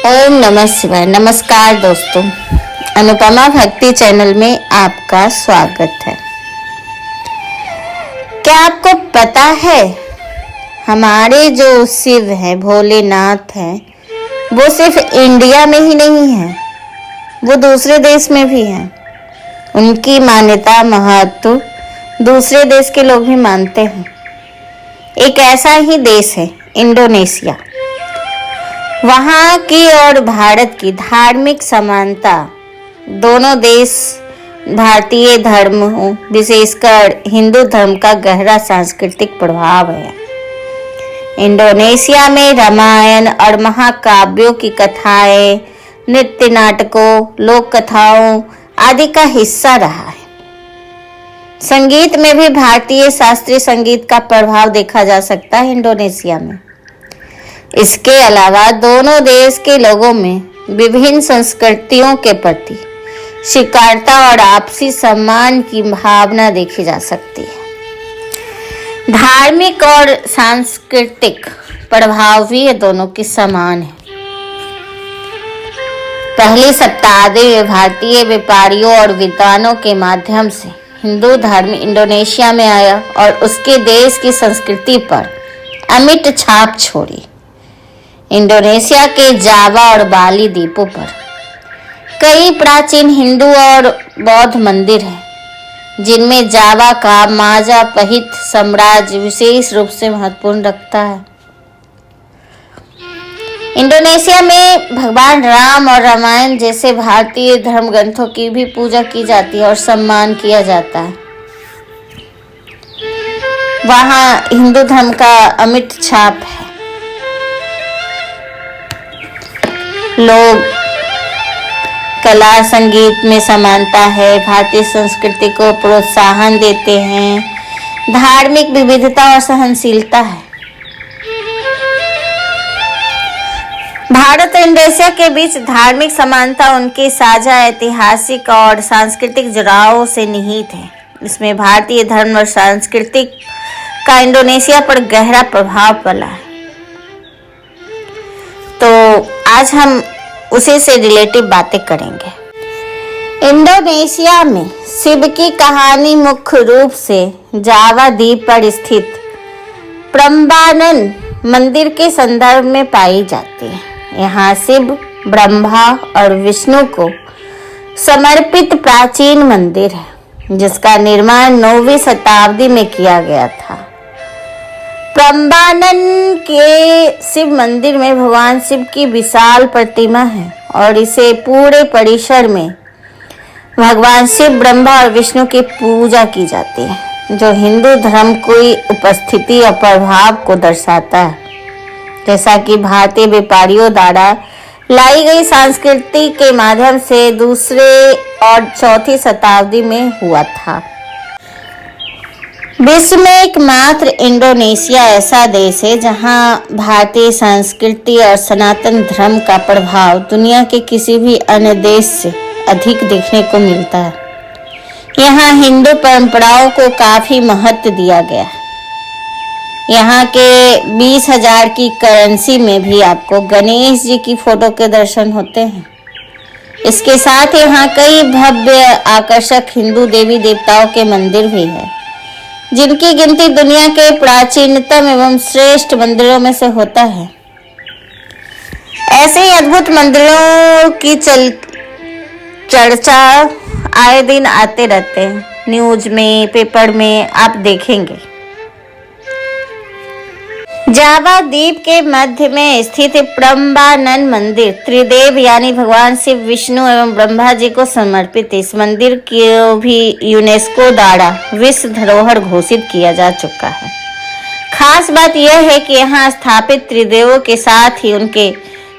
ओम नमः शिवाय। नमस्कार दोस्तों, अनुपमा भक्ति चैनल में आपका स्वागत है। क्या आपको पता है हमारे जो शिव हैं, भोलेनाथ हैं, वो सिर्फ इंडिया में ही नहीं है, वो दूसरे देश में भी हैं। उनकी मान्यता महत्व दूसरे देश के लोग भी मानते हैं। एक ऐसा ही देश है इंडोनेशिया। वहाँ की और भारत की धार्मिक समानता, दोनों देश भारतीय धर्म विशेषकर हिंदू धर्म का गहरा सांस्कृतिक प्रभाव है। इंडोनेशिया में रामायण और महाकाव्यों की कथाएं, नृत्य नाटकों, लोक कथाओं आदि का हिस्सा रहा है। संगीत में भी भारतीय शास्त्रीय संगीत का प्रभाव देखा जा सकता है इंडोनेशिया में। इसके अलावा दोनों देश के लोगों में विभिन्न संस्कृतियों के प्रति स्वीकारता और आपसी सम्मान की भावना देखी जा सकती है। धार्मिक और सांस्कृतिक प्रभाव भी ये दोनों के समान है। पहली शताब्दी में भारतीय व्यापारियों और विद्वानों के माध्यम से हिंदू धर्म इंडोनेशिया में आया और उसके देश की संस्कृति पर अमिट छाप छोड़ी। इंडोनेशिया के जावा और बाली द्वीपों पर कई प्राचीन हिंदू और बौद्ध मंदिर हैं, जिनमें जावा का माजापहित साम्राज्य विशेष रूप से महत्वपूर्ण रखता है। इंडोनेशिया में भगवान राम और रामायण जैसे भारतीय धर्म ग्रंथों की भी पूजा की जाती है और सम्मान किया जाता है। वहाँ हिंदू धर्म का अमिट छाप है। लोग कला संगीत में समानता है, भारतीय संस्कृति को प्रोत्साहन देते हैं, धार्मिक विविधता और सहनशीलता है। भारत और इंडोनेशिया के बीच धार्मिक समानता उनकी साझा ऐतिहासिक और सांस्कृतिक जुड़ाव से निहित है। इसमें भारतीय धर्म और संस्कृति का इंडोनेशिया पर गहरा प्रभाव पड़ा है। तो आज हम उसी से रिलेटिव बातें करेंगे। इंडोनेशिया में शिव की कहानी मुख्य रूप से जावा द्वीप पर स्थित प्रम्बानन मंदिर के संदर्भ में पाई जाती है। यहाँ शिव, ब्रह्मा और विष्णु को समर्पित प्राचीन मंदिर है, जिसका निर्माण 9वीं शताब्दी में किया गया था। प्रम्बानन के शिव मंदिर में भगवान शिव की विशाल प्रतिमा है और इसे पूरे परिसर में भगवान शिव, ब्रह्मा और विष्णु की पूजा की जाती है, जो हिंदू धर्म की उपस्थिति और प्रभाव को दर्शाता है। जैसा कि भारतीय व्यापारियों द्वारा लाई गई संस्कृति के माध्यम से दूसरे और चौथी शताब्दी में हुआ था। विश्व में एकमात्र इंडोनेशिया ऐसा देश है जहां भारतीय संस्कृति और सनातन धर्म का प्रभाव दुनिया के किसी भी अन्य देश से अधिक देखने को मिलता है। यहाँ हिंदू परंपराओं को काफी महत्व दिया गया है। यहाँ के 20,000 की करेंसी में भी आपको गणेश जी की फोटो के दर्शन होते हैं। इसके साथ यहाँ कई भव्य आकर्षक हिंदू देवी देवताओं के मंदिर भी हैं, जिनकी गिनती दुनिया के प्राचीनतम एवं श्रेष्ठ मंदिरों में से होता है। ऐसे ही अद्भुत मंदिरों की चर्चा आए दिन आते रहते हैं, न्यूज में, पेपर में आप देखेंगे। जावा द्वीप के मध्य में स्थित प्रम्बानन मंदिर त्रिदेव यानी भगवान शिव, विष्णु एवं ब्रह्मा जी को समर्पित। इस मंदिर को भी यूनेस्को द्वारा विश्व धरोहर घोषित किया जा चुका है। खास बात यह है कि यहाँ स्थापित त्रिदेवों के साथ ही उनके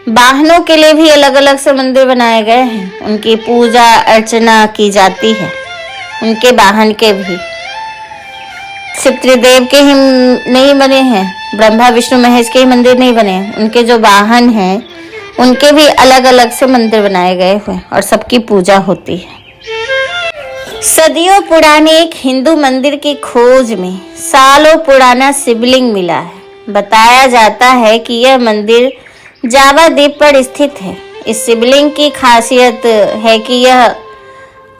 वाहनों के लिए भी अलग अलग से मंदिर बनाए गए हैं। उनकी पूजा अर्चना की जाती है। उनके वाहन के भी सिर्फ त्रिदेव के ही नहीं बने हैं, ब्रह्मा विष्णु महेश के ही मंदिर नहीं बने हैं। उनके जो वाहन हैं उनके भी अलग अलग से मंदिर बनाए गए हुए और सबकी पूजा होती है। सदियों पुराने एक हिंदू मंदिर की खोज में सालों पुराना शिवलिंग मिला है। बताया जाता है कि यह मंदिर जावा द्वीप पर स्थित है। इस शिवलिंग की खासियत है कि यह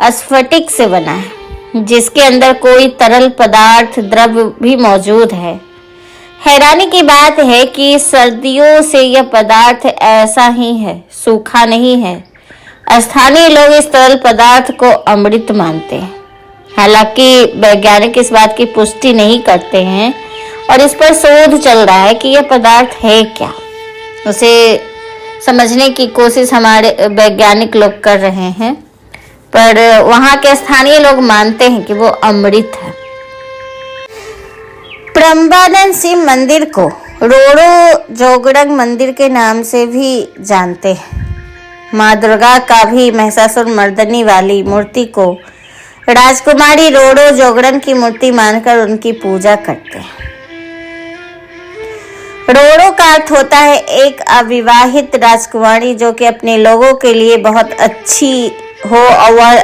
स्फटिक से बना है, जिसके अंदर कोई तरल पदार्थ द्रव्य भी मौजूद है। हैरानी की बात है कि सर्दियों से यह पदार्थ ऐसा ही है, सूखा नहीं है। स्थानीय लोग इस तरल पदार्थ को अमृत मानते हैं। हालांकि वैज्ञानिक इस बात की पुष्टि नहीं करते हैं और इस पर शोध चल रहा है कि यह पदार्थ है क्या। उसे समझने की कोशिश हमारे वैज्ञानिक लोग कर रहे हैं, पर वहाँ के स्थानीय लोग मानते हैं कि वो अमृत है। प्रम्बानंद शिव मंदिर को रोड़ो जोगड़ंग मंदिर के नाम से भी जानते हैं। माँ दुर्गा का भी महिषासुर मर्दनी वाली मूर्ति को राजकुमारी रोड़ो जोगड़न की मूर्ति मानकर उनकी पूजा करते हैं। रोड़ो का अर्थ होता है एक अविवाहित राजकुमारी जो कि अपने लोगों के लिए बहुत अच्छी हो, और वह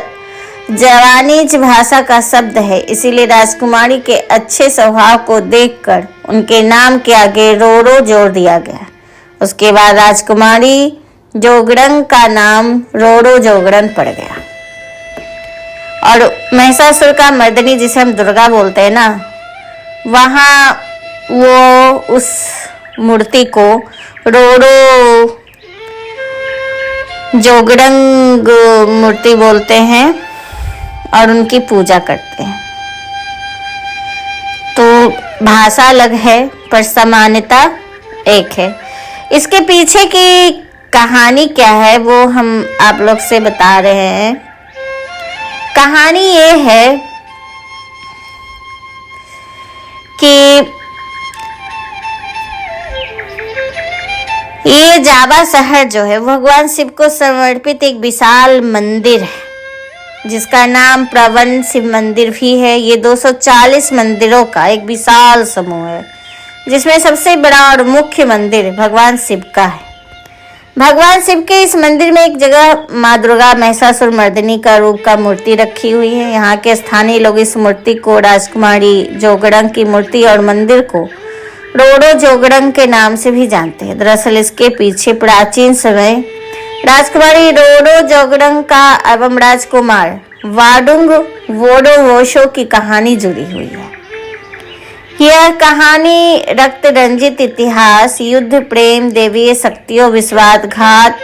जवानीज भाषा का शब्द है। इसीलिए राजकुमारी के अच्छे स्वभाव को देखकर उनके नाम के आगे रोड़ो जोड़ दिया गया। उसके बाद राजकुमारी जोगड़न का नाम रोड़ो जोगड़न पड़ गया। और महिषासुर का मर्दनी, जिसे हम दुर्गा बोलते हैं ना, वहाँ वो उस मूर्ति को रोड़ो जोगड़ंग मूर्ति बोलते हैं और उनकी पूजा करते हैं। तो भाषा अलग है पर समानता एक है। इसके पीछे की कहानी क्या है वो हम आप लोग से बता रहे हैं। कहानी ये है कि ये जावा शहर जो है भगवान शिव को समर्पित एक विशाल मंदिर है, जिसका नाम प्रवन शिव मंदिर भी है। ये 240 मंदिरों का एक विशाल समूह है, जिसमें सबसे बड़ा और मुख्य मंदिर भगवान शिव का है। भगवान शिव के इस मंदिर में एक जगह माँ दुर्गा महिषासुर मर्दिनी का रूप का मूर्ति रखी हुई है। यहाँ के स्थानीय लोग इस मूर्ति को राजकुमारी जोगड़ंग की मूर्ति और मंदिर को रोड़ो जोगड़ंग के नाम से भी जानते हैं। दरअसल इसके पीछे प्राचीन समय राजकुमारी रोड़ो जोगड़ंग का एवं राजकुमार वाडुंग वोडो वोशो की कहानी जुड़ी हुई है। यह कहानी रक्त रंजित इतिहास, युद्ध, प्रेम, देवीय शक्तियों, विश्वासघात,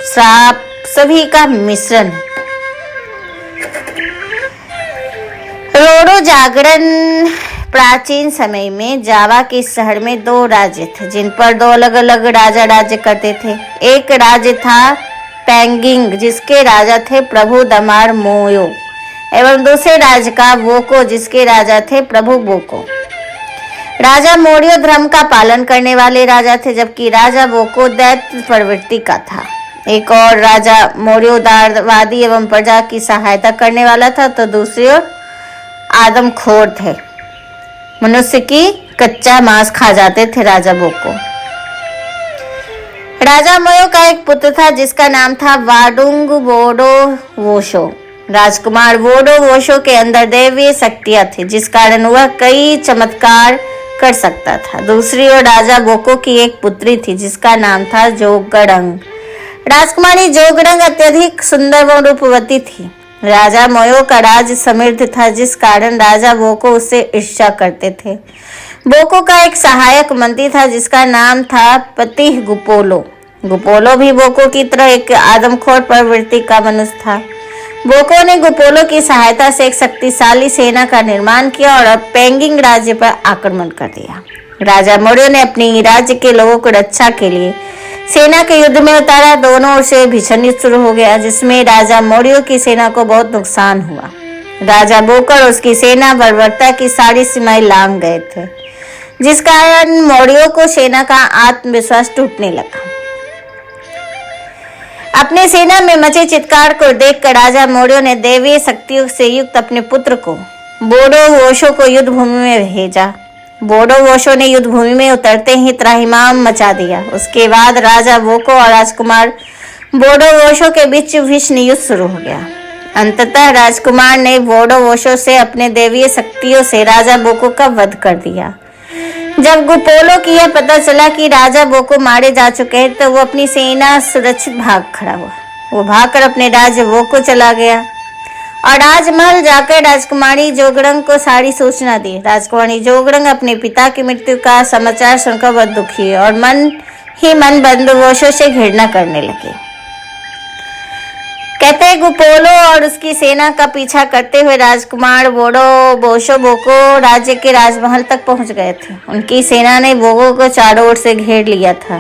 श्राप सभी का मिश्रण है। रोड़ो जागरण प्राचीन समय में जावा के शहर में 2 राज्य थे, जिन पर 2 अलग अलग राजा राज्य करते थे। एक राज्य था पेंगिंग, जिसके राजा थे प्रभु दमार मोयो, एवं दूसरे राज्य का वोको, जिसके राजा थे प्रभु बोको। राजा मोरियो धर्म का पालन करने वाले राजा थे, जबकि राजा वोको दैत्य प्रवृत्ति का था। एक और राजा मोरियो उदारवादी एवं प्रजा की सहायता करने वाला था, तो दूसरी ओर आदमखोर थे, मनुष्य की कच्चा मांस खा जाते थे राजा बोको। राजा मोयो का एक पुत्र था जिसका नाम था वाडुंग वोडो वोशो। राजकुमार वोडो वोशो के अंदर दैवीय शक्तियां थी, जिस कारण वह कई चमत्कार कर सकता था। दूसरी ओर राजा बोको की एक पुत्री थी जिसका नाम था जोगड़ंग। राजकुमारी जोगड़ंग अत्यधिक सुंदर व रूपवती थी। राजा मोयो का राज्य समृद्ध था, जिस कारण राजा बोको उससे ईर्ष्या करते थे। बोको का एक सहायक मंत्री था जिसका नाम था पतिह गुपोलो। गुपोलो भी बोको की तरह एक आदमखोर प्रवृत्ति का मनुष्य था। बोको ने गुपोलो की सहायता से एक शक्तिशाली सेना का निर्माण किया और पेंगिंग राज्य पर आक्रमण कर दिया। राजा मोरियो ने अपनी राज्य के लोगों को रक्षा के लिए सेना के युद्ध में उतारा। दोनों ओर से भीषण युद्ध शुरू हो गया, जिसमें राजा मोरियो की सेना को बहुत नुकसान हुआ। राजा बोको और उसकी सेना बर्बरता की सारी सीमाएं लांघ गए थे, जिस कारण मोरियो को सेना का आत्मविश्वास टूटने लगा। अपनी सेना में मचे चित्कार को देखकर राजा मोरियो ने दैवीय शक्तियों से युक्त अपने पुत्र को बोडो वोशो को युद्ध भूमि में भेजा। बोडो वोशो ने युद्ध भूमि में उतरते ही त्राहिमाम मचा दिया। उसके बाद राजा बोको और राजकुमार बोडो वोशो के बीच भीषण युद्ध शुरू हो गया। अंततः राजकुमार ने बोडो वोशो से अपने दैवीय शक्तियों से राजा बोको का वध कर दिया। जब गुपोलो को यह पता चला कि राजा बोको मारे जा चुके हैं तो वो अपनी सेना सुरक्षित भाग खड़ा हुआ। वो भागकर अपने राज्य बोको चला गया और राजमहल जाकर राजकुमारी जोगरंग को सारी सूचना दी। राजकुमारी जोगरंग अपने पिता की मृत्यु का समाचार सुनकर बहुत दुखी है और मन ही मन बंदोबस्तों से घृणा करने लगी। कहते हैं गुपोलो और उसकी सेना का पीछा करते हुए राजकुमार बोशो बोको राज्य के राजमहल तक पहुंच गए थे। उनकी सेना ने बोको को चारों ओर से घेर लिया था।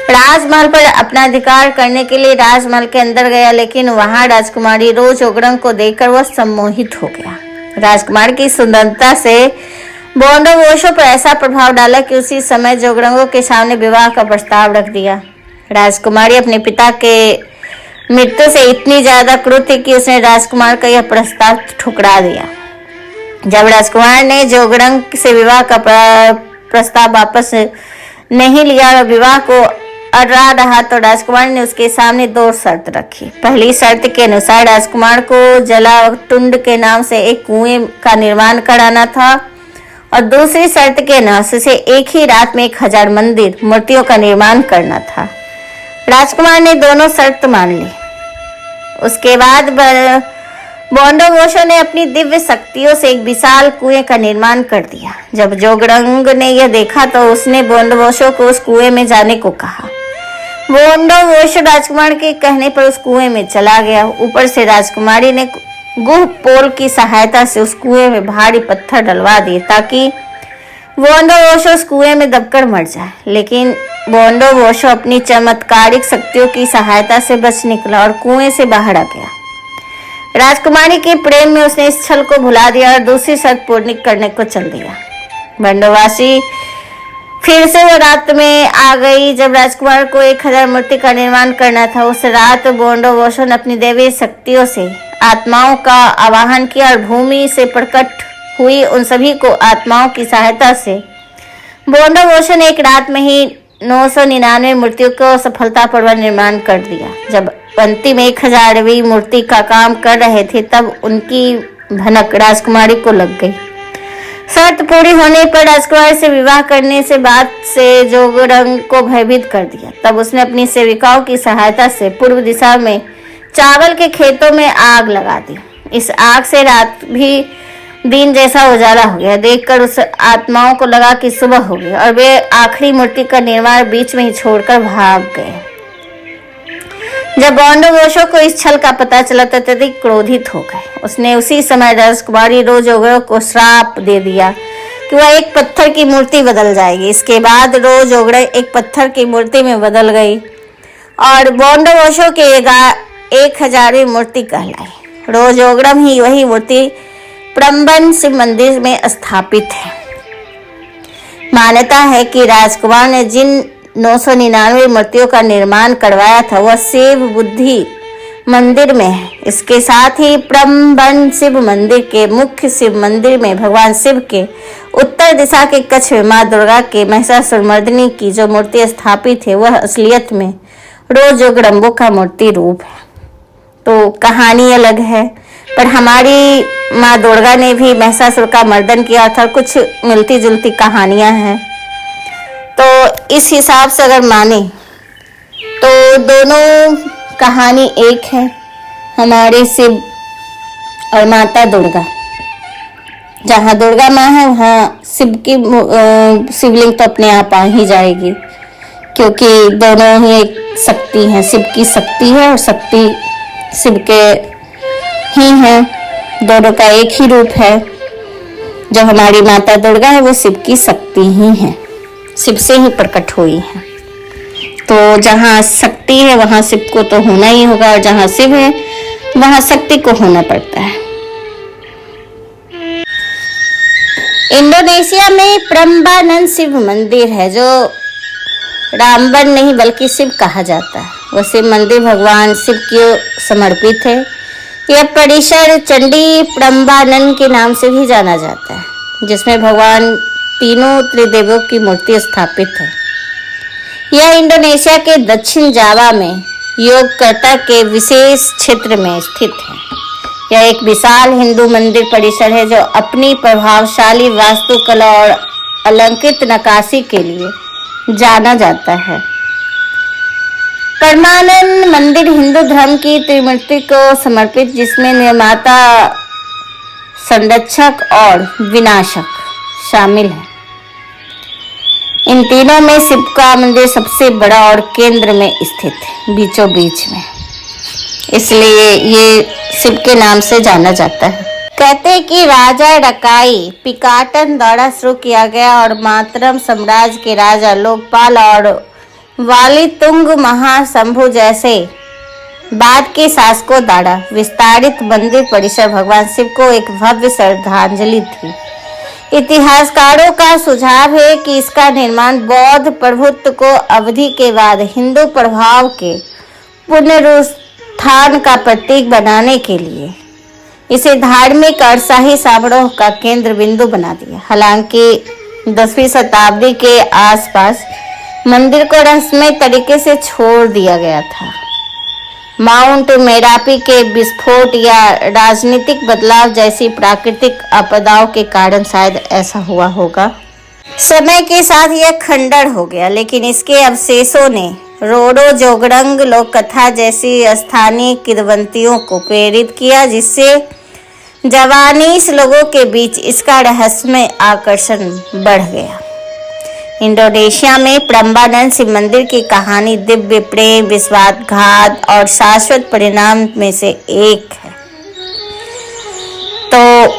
राजमहल पर अपना अधिकार करने के लिए राजमहल के अंदर गया, लेकिन वहां राजकुमारी जोगरंग को देखकर वह सम्मोहित हो गया। राजकुमार की सुंदरता से बोंडोबोशो पर ऐसा प्रभाव डाला कि उसी समय जोगरंगों के सामने विवाह का प्रस्ताव रख दिया। राजकुमारी अपने पिता के मृत्यु से इतनी ज्यादा क्रुद्ध थी कि उसने राजकुमार का यह प्रस्ताव ठुकरा दिया। जब राजकुमार ने जोगरंग से विवाह का प्रस्ताव वापस नहीं लिया और विवाह को अड़रा रहा तो राजकुमार ने उसके सामने 2 शर्त रखी। पहली शर्त के अनुसार राजकुमार को जलाटुंड के नाम से एक कुएं का निर्माण कराना था और दूसरी शर्त के अनुसार से एक ही रात में 1000 मंदिर मूर्तियों का निर्माण करना था। राजकुमार ने दोनों शर्त मान ली। उसके बाद बोंडोबोशो ने अपनी दिव्य शक्तियों से एक विशाल कुएं का निर्माण कर दिया। जब जोगरंग ने यह देखा तो उसने बोंडोबोशो को उस कुएं में जाने को कहा। बोंडोबोशो राजकुमार के कहने पर उस कुएं में चला गया। ऊपर से राजकुमारी ने गुह पोल की सहायता से उस कुएं में भारी पत्थर डलवा दिए ताकि बोंडोबोशो उस कुएं में दबकर मर जाए, लेकिन बोंडोबोशो अपनी चमत्कारिक शक्तियों की सहायता से बच निकला और कुएं से बाहर आ गया। राजकुमारी के प्रेम में उसने इस छल को भुला दिया और दूसरी शर्त पूर्ण करने को चल दिया। बंडोवासी फिर से वो रात में आ गई जब राजकुमार को 1000 मूर्ति का निर्माण करना था। उस रात बोंडोबोशो ने अपनी दैवीय शक्तियों से आत्माओं का आवाहन किया और भूमि से प्रकट हुई उन सभी को आत्माओं की सहायता से बोंडोबोशो ने एक रात में ही 999 मूर्तियों को सफलतापूर्वक निर्माण कर दिया। जब अंतिम 1000वीं मूर्ति का काम कर रहे थे तब उनकी भनक राजकुमारी को लग गई। शर्त पूरी होने पर राजकुमारी से विवाह करने से बात से जोगरंग को भयभीत कर दिया। तब उसने अपनी सेविकाओं की सहायता से पूर्व दिशा में चावल के खेतों में आग लगा दी। इस आग से रात भी दिन जैसा उजाला हो गया। देखकर उस आत्माओं को लगा कि सुबह हो गई और वे आखिरी मूर्ति का निर्माण बीच में ही छोड़कर भाग गए। जब बोंडोबोशो को इस छल का पता चला तो अत्यधिक क्रोधित हो गए। उसने उसी समय राजकुमारी जोगरंग को श्राप दे दिया कि वह एक पत्थर की मूर्ति बदल जाएगी। इसके बाद जोगरंग एक पत्थर की मूर्ति में बदल गई और बोंडोबोशो के 1000वीं मूर्ति कहलाई। जोगरंग ही वही मूर्ति प्रम्बन शिव मंदिर में स्थापित है। मान्यता है कि राजकुमार ने जिन 999 मूर्तियों का निर्माण करवाया था वह शिव बुद्धि मंदिर में है। इसके साथ ही प्रम्बन शिव मंदिर के मुख्य शिव मंदिर में भगवान शिव के उत्तर दिशा के कक्ष में माँ दुर्गा के महिषासुरमर्दिनी की जो मूर्ति स्थापित है वह असलियत में जोगरंबो का मूर्ति रूप है। तो कहानी अलग है, पर हमारी माँ दुर्गा ने भी महिषासुर का मर्दन किया था। कुछ मिलती जुलती कहानियां हैं, तो इस हिसाब से अगर माने तो दोनों कहानी एक है। हमारे शिव और माता दुर्गा, जहाँ दुर्गा माँ है वहाँ शिव की शिवलिंग तो अपने आप आ ही जाएगी, क्योंकि दोनों ही एक शक्ति है। शिव की शक्ति है और शक्ति शिव के ही है। दोनों का एक ही रूप है। जो हमारी माता दुर्गा है वो शिव की शक्ति ही है, शिव से ही प्रकट हुई है। तो जहाँ शक्ति है वहाँ शिव को तो होना ही होगा, और जहाँ शिव है वहाँ शक्ति को होना पड़ता है। इंडोनेशिया में प्रम्बानन शिव मंदिर है जो रामबन नहीं बल्कि शिव कहा जाता है। वह शिव मंदिर भगवान शिव को समर्पित है। यह परिसर चंडी प्रम्बानन के नाम से भी जाना जाता है, जिसमें भगवान तीनों त्रिदेवों की मूर्ति स्थापित है। यह इंडोनेशिया के दक्षिण जावा में योगकर्ता के विशेष क्षेत्र में स्थित है। यह एक विशाल हिंदू मंदिर परिसर है जो अपनी प्रभावशाली वास्तुकला और अलंकृत नक्काशी के लिए जाना जाता है। परमानंद मंदिर हिंदू धर्म की त्रिमूर्ति को समर्पित, जिसमें निर्माता, संरक्षक और विनाशक शामिल है। इन तीनों में शिव का मंदिर सबसे बड़ा और केंद्र में स्थित है, बीचों बीच में, इसलिए ये शिव के नाम से जाना जाता है। कहते हैं कि राजा डकाई पिकाटन द्वारा शुरू किया गया और मातरम साम्राज्य के राजा लोकपाल और वाली तुंग महाशंभु जैसे बाद के शासकों द्वारा विस्तारित मंदिर परिसर भगवान शिव को एक भव्य श्रद्धांजलि थी। इतिहासकारों का सुझाव है कि इसका निर्माण बौद्ध प्रभुत्व को अवधि के बाद हिंदू प्रभाव के पुनरुत्थान का प्रतीक बनाने के लिए इसे धार्मिक और शाही समारोह का केंद्र बिंदु बना दिया। हालांकि 10वीं शताब्दी के आसपास मंदिर को रहस्यमय तरीके से छोड़ दिया गया था। माउंट मेरापी के विस्फोट या राजनीतिक बदलाव जैसी प्राकृतिक आपदाओं के कारण शायद ऐसा हुआ होगा। समय के साथ यह खंडर हो गया, लेकिन इसके अवशेषों ने रोडो जोगड़ंग लोक कथा जैसी स्थानीय किंवदंतियों को प्रेरित किया, जिससे जवानीश लोगों के बीच इसका रहस्यमय आकर्षण बढ़ गया। इंडोनेशिया में प्रम्बानंद शिव मंदिर की कहानी दिव्य प्रेम, विश्वासघात और शाश्वत परिणाम में से एक है। तो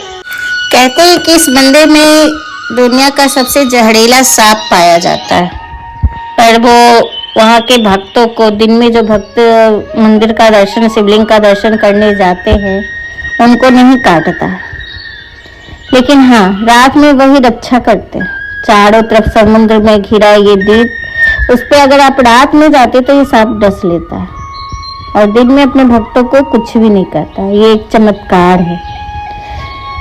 कहते हैं कि इस मंदिर में दुनिया का सबसे जहरीला सांप पाया जाता है, पर वो वहाँ के भक्तों को, दिन में जो भक्त मंदिर का दर्शन, शिवलिंग का दर्शन करने जाते हैं, उनको नहीं काटता, लेकिन हाँ, रात में वही रक्षा करते हैं। चारों तरफ समुद्र में घिरा ये द्वीप, उस पे अगर आप रात में जाते तो ये सांप डस लेता है और दिन में अपने भक्तों को कुछ भी नहीं करता। ये एक चमत्कार है।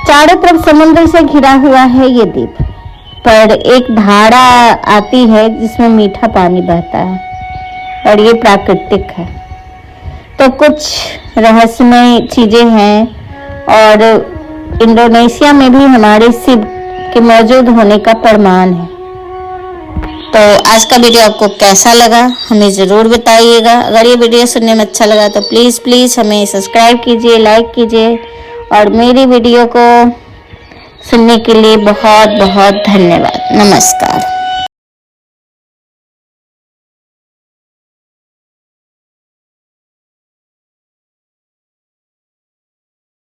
चारों तरफ समुद्र से घिरा हुआ है ये द्वीप, पर एक धारा आती है जिसमें मीठा पानी बहता है और ये प्राकृतिक है। तो कुछ रहस्यमय चीजें हैं और इंडोनेशिया में भी हमारे शिव के मौजूद होने का प्रमाण है। तो आज का वीडियो आपको कैसा लगा हमें ज़रूर बताइएगा। अगर ये वीडियो सुनने में अच्छा लगा तो प्लीज़ हमें सब्सक्राइब कीजिए, लाइक कीजिए और मेरी वीडियो को सुनने के लिए बहुत बहुत धन्यवाद। नमस्कार।